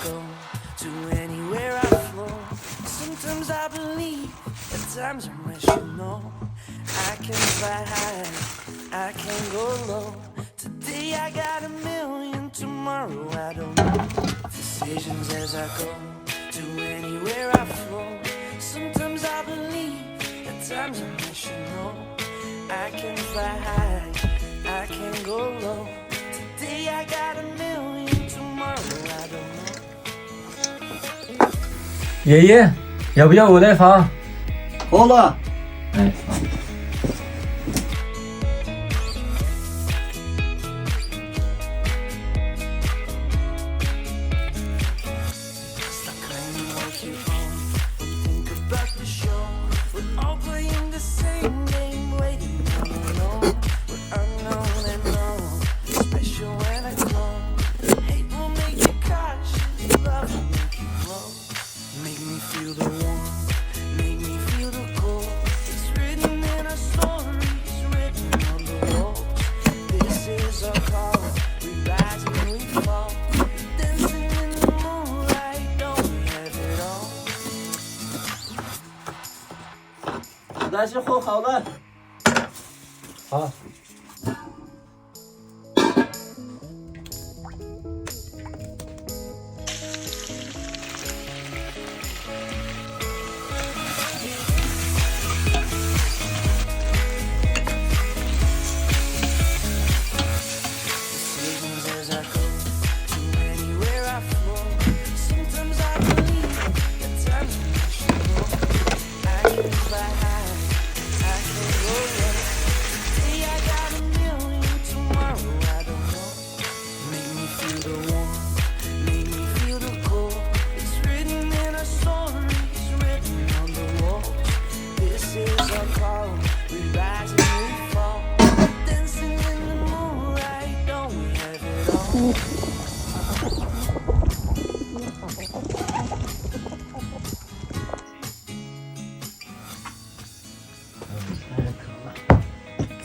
go, to anywhere I flow. Sometimes I believe, at times I wish you know. I can fly high, I can go low. Today I got a million, tomorrow I don't know. Decisions as I go, to anywhere I flow. Sometimes I believe, at times I wish you know. I can fly high, I can go low. Today I got a million, tomorrow I don't know. 爷爷，要不要我来放？好了，哎，放。但是和好了。好。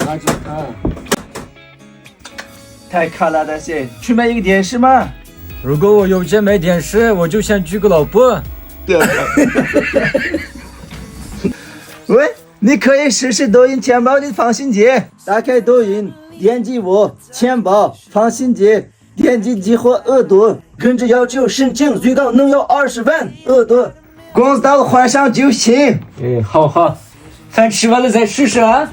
拿去看，太卡了那些，去买一个电视嘛。如果我有钱买电视，我就想娶个老婆。对。喂，你可以试试抖音钱包的放心机，打开抖音，点击我钱包放心机，点击激活额度，跟着要求申请，最高能有20万额度，公道换上就行。哎，好好，饭吃完了再试试啊。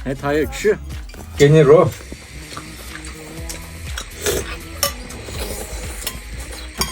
哎，他也吃，给你肉。